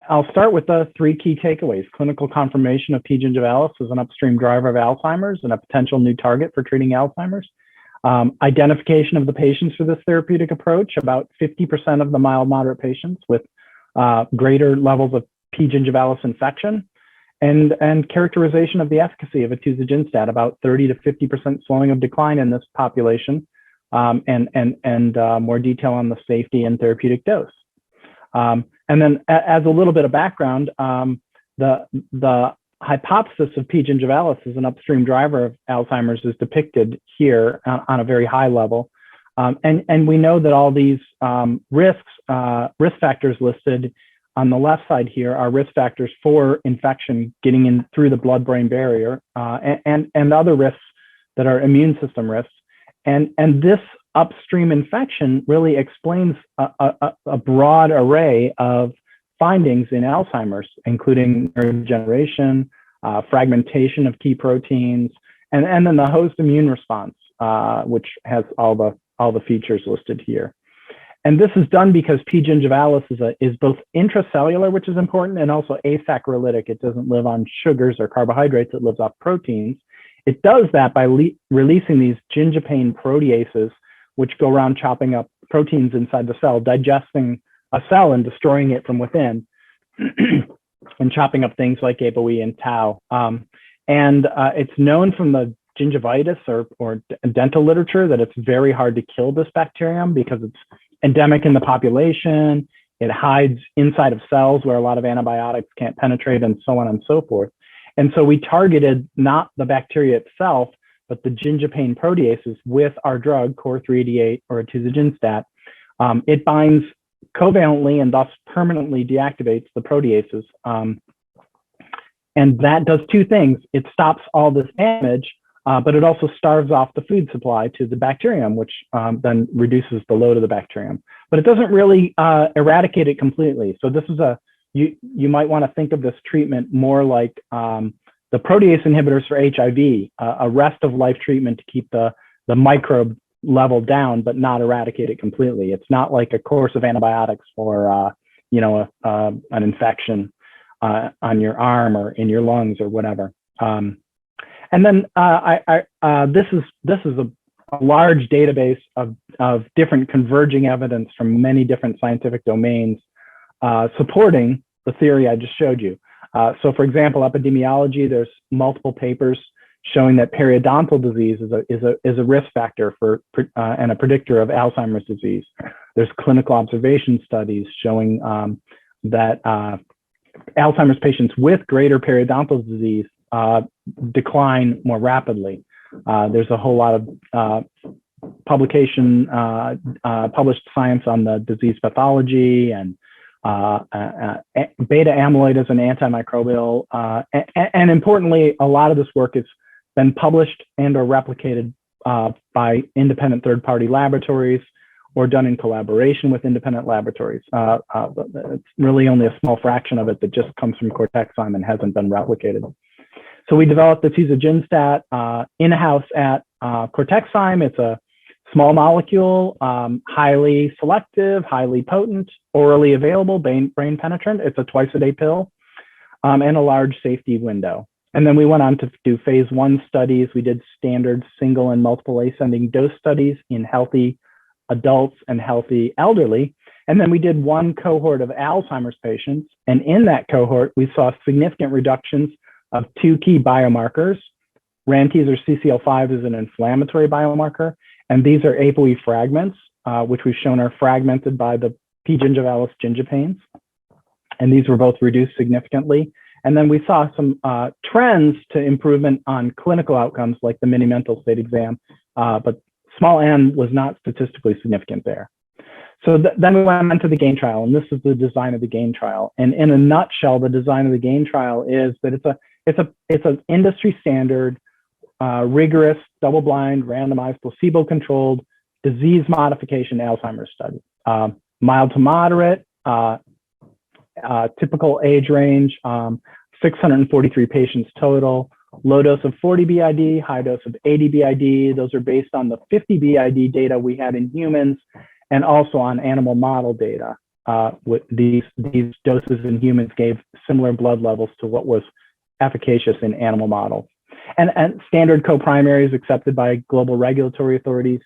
I'll start with the three key takeaways. Clinical confirmation of P. gingivalis as an upstream driver of Alzheimer's and a potential new target for treating Alzheimer's. Identification of the patients for this therapeutic approach, about 50% of the mild moderate patients with greater levels of P. gingivalis infection, and characterization of the efficacy of Atuzaginstat, about 30 to 50% slowing of decline in this population, and more detail on the safety and therapeutic dose. And then as a little bit of background, the hypothesis of P. gingivalis as an upstream driver of Alzheimer's is depicted here on a very high level. And we know that all these risk factors listed on the left side here are risk factors for infection getting in through the blood-brain barrier, and other risks that are immune system risks. And this upstream infection really explains a broad array of findings in Alzheimer's, including neurodegeneration, fragmentation of key proteins, and then the host immune response, which has all the features listed here. And this is done because P. gingivalis is both intracellular, which is important, and also asaccharidic. It doesn't live on sugars or carbohydrates, it lives off proteins. It does that by releasing these gingipain proteases, which go around chopping up proteins inside the cell, digesting a cell and destroying it from within, and chopping up things like ApoE and tau. It's known from the gingivitis or dental literature that it's very hard to kill this bacterium because it's endemic in the population. It hides inside of cells where a lot of antibiotics can't penetrate, and so on and so forth. And so we targeted not the bacteria itself, but the gingipain proteases with our drug, COR388 or Atuzaginstat. It binds covalently and thus permanently deactivates the proteases. And that does two things. It stops all this damage, but it also starves off the food supply to the bacterium, which then reduces the load of the bacterium. But it doesn't really eradicate it completely. So this is you might want to think of this treatment more like the protease inhibitors for HIV, a rest of life treatment to keep the microbe level down, but not eradicate it completely. It's not like a course of antibiotics for an infection on your arm or in your lungs or whatever. And then this is a large database of different converging evidence from many different scientific domains supporting the theory I just showed you. So for example, epidemiology, there's multiple papers showing that periodontal disease is a risk factor for and a predictor of Alzheimer's disease. There's clinical observation studies showing that Alzheimer's patients with greater periodontal disease decline more rapidly. There's a whole lot of published science on the disease pathology, and beta amyloid is an antimicrobial, and importantly, a lot of this work has been published and or replicated by independent third-party laboratories or done in collaboration with independent laboratories. It's really only a small fraction of it that just comes from Cortexyme and hasn't been replicated. So we developed the Atuzaginstat in-house at Cortexyme. It's a small molecule, highly selective, highly potent, orally available, brain penetrant. It's a twice-a-day pill, and a large safety window. And then we went on to do phase 1 studies. We did standard single and multiple ascending dose studies in healthy adults and healthy elderly. And then we did one cohort of Alzheimer's patients. And in that cohort, we saw significant reductions of two key biomarkers. RANTES, or CCL5, is an inflammatory biomarker. And these are ApoE fragments, which we've shown are fragmented by the P. gingivalis gingipains. And these were both reduced significantly. And then we saw some trends to improvement on clinical outcomes like the mini mental state exam, but small n was not statistically significant there. So then we went on to the GAIN trial, and this is the design of the GAIN trial. And in a nutshell, the design of the GAIN trial is that it's an industry standard, rigorous, double-blind, randomized, placebo-controlled disease modification Alzheimer's study. Mild to moderate, typical age range, 643 patients total, low dose of 40 BID, high dose of 80 BID. Those are based on the 50 BID data we had in humans and also on animal model data. these doses in humans gave similar blood levels to what was efficacious in animal models. And standard co-primaries accepted by global regulatory authorities,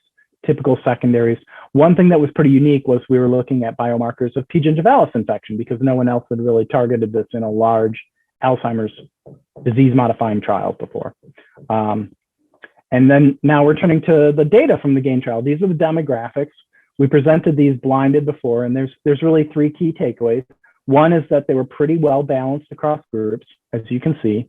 typical secondaries. One thing that was pretty unique was we were looking at biomarkers of P. gingivalis infection because no one else had really targeted this in a large Alzheimer's disease-modifying trial before. And then now we're turning to the data from the GAIN trial. These are the demographics. We presented these blinded before, and there's really three key takeaways. One is that they were pretty well balanced across groups, as you can see.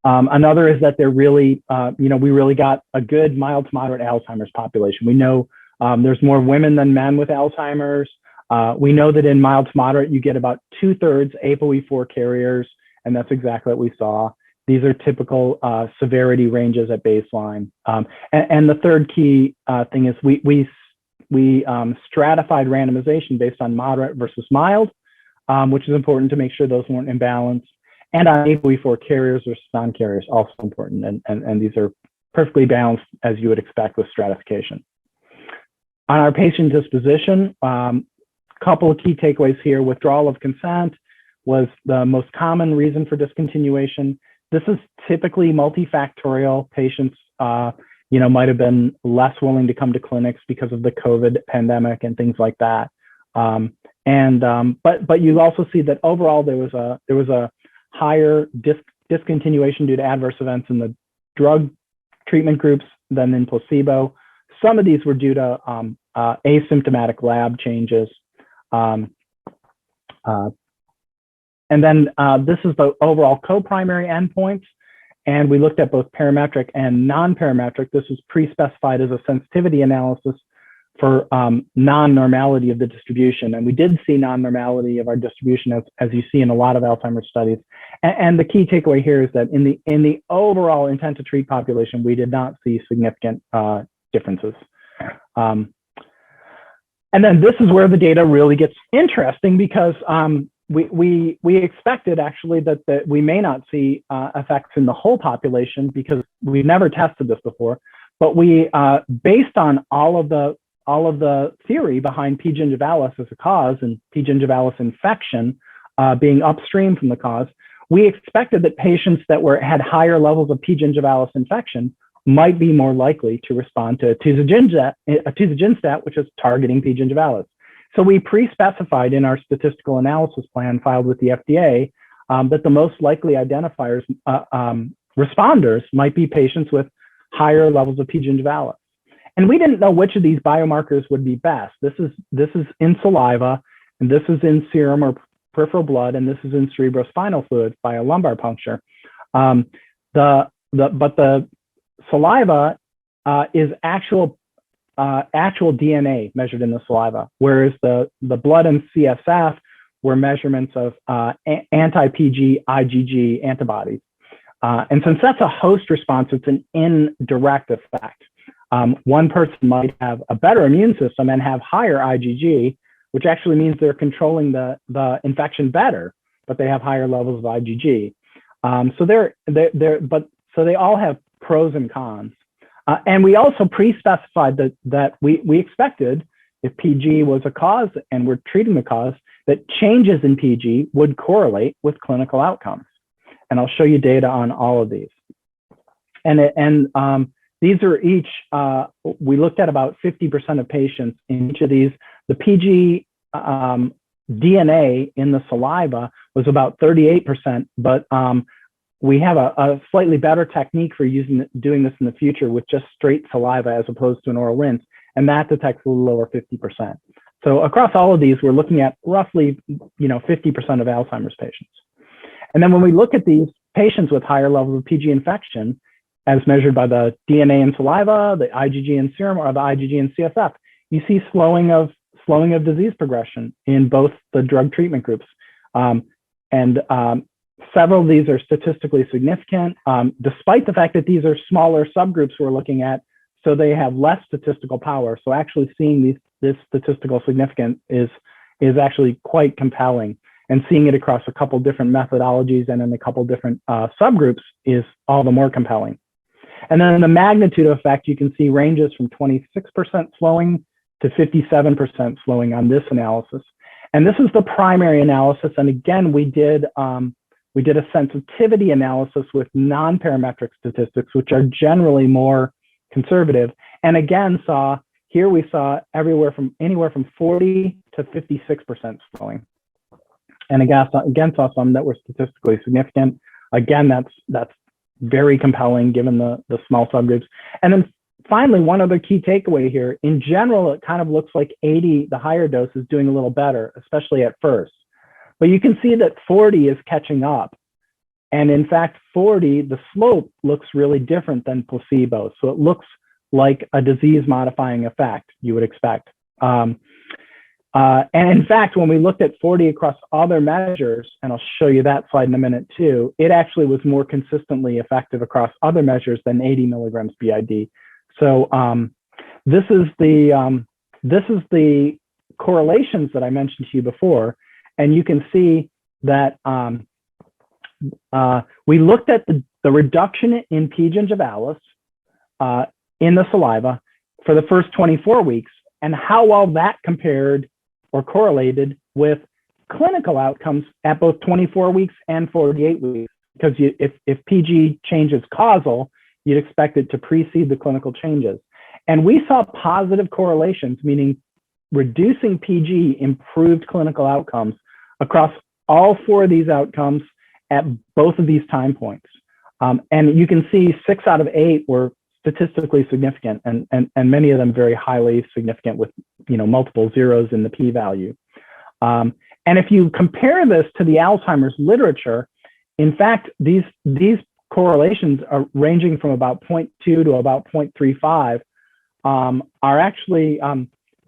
Another is that they're really, we really got a good mild to moderate Alzheimer's population. We know there's more women than men with Alzheimer's. We know that in mild to moderate, you get about 2/3 ApoE4 carriers, and that's exactly what we saw. These are typical severity ranges at baseline. And the third key thing is we stratified randomization based on moderate versus mild, which is important to make sure those weren't imbalanced. And on ApoE4 carriers versus non-carriers, also important. And these are perfectly balanced as you would expect with stratification. On our patient disposition, couple of key takeaways here. Withdrawal of consent was the most common reason for discontinuation. This is typically multifactorial. Patients, might have been less willing to come to clinics because of the COVID pandemic and things like that. But you also see that overall there was a higher discontinuation due to adverse events in the drug treatment groups than in placebo. Some of these were due to asymptomatic lab changes. And then this is the overall co-primary endpoints. And we looked at both parametric and non-parametric. This was pre-specified as a sensitivity analysis for non-normality of the distribution. And we did see non-normality of our distribution as you see in a lot of Alzheimer's studies. And the key takeaway here is that in the overall intent to treat population, we did not see significant differences. And then this is where the data really gets interesting because we expected actually that we may not see effects in the whole population because we've never tested this before. But we, based on all of the theory behind P. gingivalis as a cause and P. gingivalis infection being upstream from the cause, we expected that patients that had higher levels of P. gingivalis infection might be more likely to respond to Atuzaginstat, which is targeting P. gingivalis. So we pre-specified in our statistical analysis plan filed with the FDA that the most likely identifiers, responders, might be patients with higher levels of P. gingivalis. And we didn't know which of these biomarkers would be best. This is in saliva, and this is in serum or peripheral blood, and this is in cerebrospinal fluid by a lumbar puncture. But the saliva is actual DNA measured in the saliva, whereas the blood and CSF were measurements of anti-PG IgG antibodies. And since that's a host response, it's an indirect effect. One person might have a better immune system and have higher IgG, which actually means they're controlling the infection better, but they have higher levels of IgG. So they all have pros and cons. And we also pre-specified that we expected if PG was a cause and we're treating the cause, that changes in PG would correlate with clinical outcomes. And I'll show you data on all of these. And these are each, we looked at about 50% of patients in each of these. The PG DNA in the saliva was about 38%, but we have a slightly better technique for doing this in the future with just straight saliva as opposed to an oral rinse, and that detects a little over 50%. So across all of these, we're looking at roughly 50% of Alzheimer's patients. And then when we look at these patients with higher levels of PG infection, as measured by the DNA in saliva, the IgG in serum, or the IgG in CSF, you see slowing of disease progression in both the drug treatment groups. Several of these are statistically significant, despite the fact that these are smaller subgroups we're looking at, so they have less statistical power. So actually seeing this statistical significance is actually quite compelling. And seeing it across a couple different methodologies and in a couple different subgroups is all the more compelling. And then the magnitude of effect you can see ranges from 26% slowing to 57% slowing on this analysis. And this is the primary analysis. And again, we did a sensitivity analysis with non-parametric statistics, which are generally more conservative. And again, we saw anywhere from 40 to 56% slowing. And again saw some that were statistically significant. Again, that's very compelling given the small subgroups. And then finally, one other key takeaway here. In general, it kind of looks like 80, the higher dose, is doing a little better, especially at first. But you can see that 40 is catching up. And in fact, 40, the slope looks really different than placebo. So it looks like a disease-modifying effect, you would expect. And in fact, when we looked at 40 across other measures, and I'll show you that slide in a minute too, it actually was more consistently effective across other measures than 80 milligrams BID. So this is the correlations that I mentioned to you before, and you can see that we looked at the reduction in P. gingivalis in the saliva for the first 24 weeks, and how well that compared or correlated with clinical outcomes at both 24 weeks and 48 weeks. Because if PG change is causal, you'd expect it to precede the clinical changes. And we saw positive correlations, meaning reducing PG improved clinical outcomes across all 4 of these outcomes at both of these time points. And you can see 6 out of 8 were statistically significant, and many of them very highly significant with multiple zeros in the p-value. And if you compare this to the Alzheimer's literature, in fact, these correlations are ranging from about 0.2 to about 0.35 are actually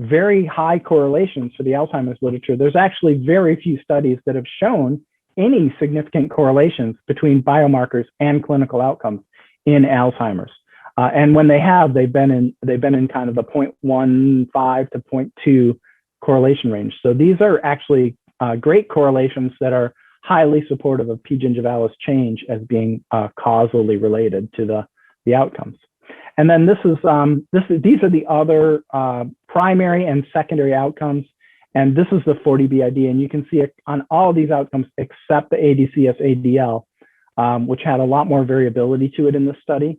very high correlations for the Alzheimer's literature. There's actually very few studies that have shown any significant correlations between biomarkers and clinical outcomes in Alzheimer's. And when they have, they've been in kind of the 0.15 to 0.2 correlation range. So these are actually great correlations that are highly supportive of P. gingivalis change as being causally related to the outcomes. And then these are the other primary and secondary outcomes. And this is the 40 BID. And you can see it on all of these outcomes except the ADCS-ADL, which had a lot more variability to it in this study.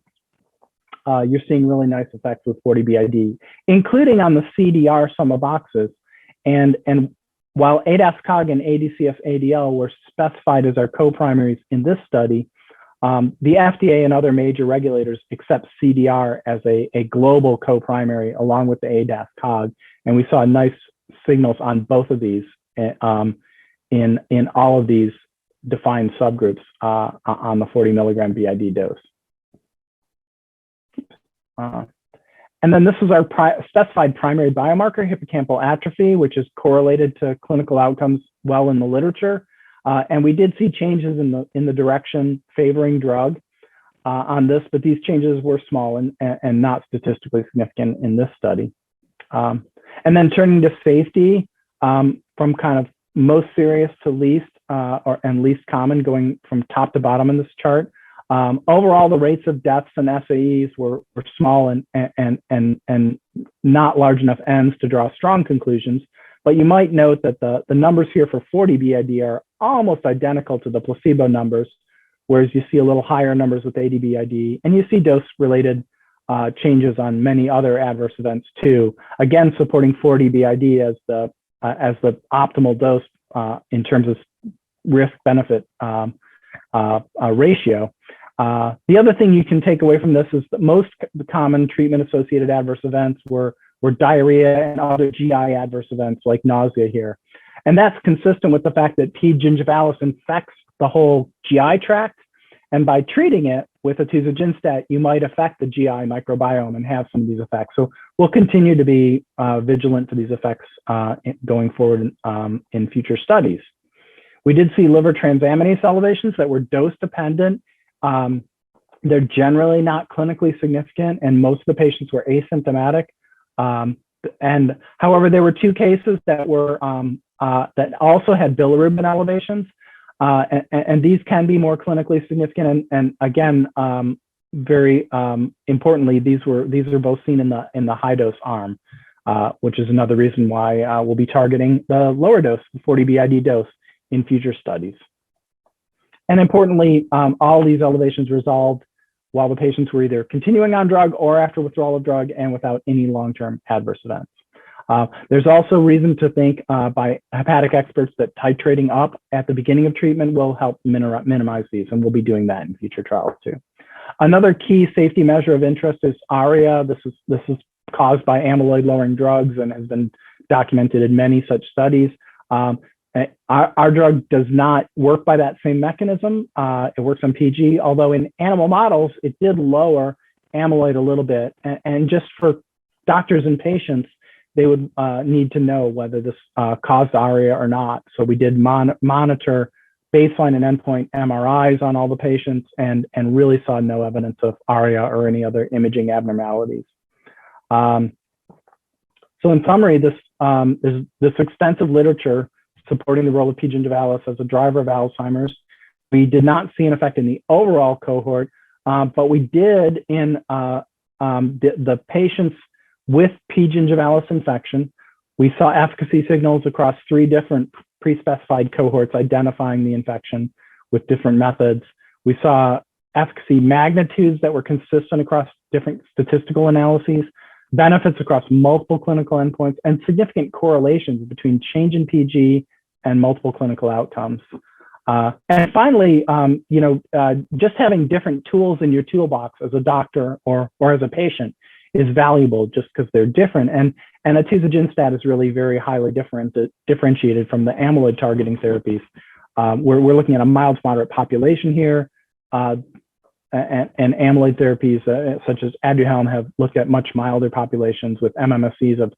You're seeing really nice effects with 40 BID, including on the CDR sum of boxes. And while ADAS-Cog and ADCS-ADL were specified as our co-primaries in this study, the FDA and other major regulators accept CDR as a global co-primary along with the ADAS-Cog. And we saw nice signals on both of these in all of these defined subgroups on the 40 milligram BID dose. And then this is our specified primary biomarker, hippocampal atrophy, which is correlated to clinical outcomes well in the literature. And we did see changes in the direction favoring drug on this, but these changes were small and not statistically significant in this study. And then turning to safety, from kind of most serious to least and least common, going from top to bottom in this chart. Overall, the rates of deaths and SAEs were small and not large enough N's to draw strong conclusions. But you might note that the numbers here for 40 BID are almost identical to the placebo numbers, whereas you see a little higher numbers with 80 BID, and you see dose-related changes on many other adverse events too. Again, supporting 40 BID as the optimal dose in terms of risk-benefit ratio. The other thing you can take away from this is that most common treatment-associated adverse events were diarrhea and other GI adverse events like nausea here. And that's consistent with the fact that P. gingivalis infects the whole GI tract. And by treating it with Atuzaginstat, you might affect the GI microbiome and have some of these effects. So we'll continue to be vigilant to these effects going forward in future studies. We did see liver transaminase elevations that were dose-dependent. They're generally not clinically significant, and most of the patients were asymptomatic. And however, there were 2 cases that were that also had bilirubin elevations, and these can be more clinically significant. And again, very importantly, these are both seen in the high dose arm. which is another reason why we'll be targeting the lower dose, the 40 BID dose, in future studies. And importantly, all these elevations resolved while the patients were either continuing on drug or after withdrawal of drug and without any long-term adverse events. There's also reason to think by hepatic experts that titrating up at the beginning of treatment will help minimize these, and we'll be doing that in future trials too. Another key safety measure of interest is ARIA. This is caused by amyloid-lowering drugs and has been documented in many such studies. Our drug does not work by that same mechanism. It works on PG, although in animal models, it did lower amyloid a little bit. And just for doctors and patients, they would need to know whether this caused ARIA or not. So we did monitor baseline and endpoint MRIs on all the patients and really saw no evidence of ARIA or any other imaging abnormalities. So in summary, this extensive literature supporting the role of P. gingivalis as a driver of Alzheimer's. We did not see an effect in the overall cohort, but we did in the patients with P. gingivalis infection. We saw efficacy signals across 3 different pre-specified cohorts identifying the infection with different methods. We saw efficacy magnitudes that were consistent across different statistical analyses, benefits across multiple clinical endpoints, and significant correlations between change in PG and multiple clinical outcomes. And finally, just having different tools in your toolbox as a doctor or as a patient is valuable just because they're different. And Atuzaginstat is really very highly differentiated from the amyloid targeting therapies. We're looking at a mild to moderate population here, and amyloid therapies such as Aduhelm have looked at much milder populations with MMSCs of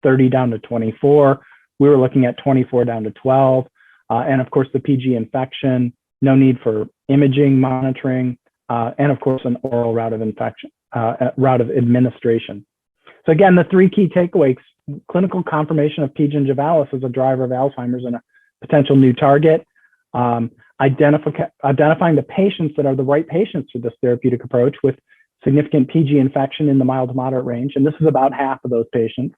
30 down to 24. We were looking at 24 down to 12. And of course, the PG infection, no need for imaging monitoring, and of course, an oral route of administration. So again, the 3 key takeaways: clinical confirmation of P. gingivalis as a driver of Alzheimer's and a potential new target, identifying the patients that are the right patients for this therapeutic approach with significant PG infection in the mild to moderate range, and this is about half of those patients,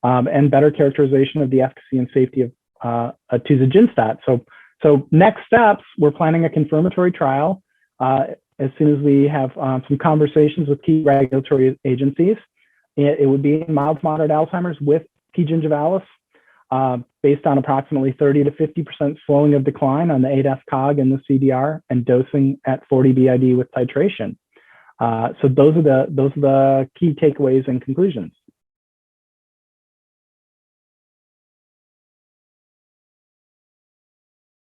and better characterization of the efficacy and safety of Atuzaginstat. So next steps, we're planning a confirmatory trial as soon as we have some conversations with key regulatory agencies. It would be in mild to moderate Alzheimer's with P. gingivalis, based on approximately 30 to 50% slowing of decline on the ADAS-Cog and the CDR, and dosing at 40 BID with titration. So those are the key takeaways and conclusions.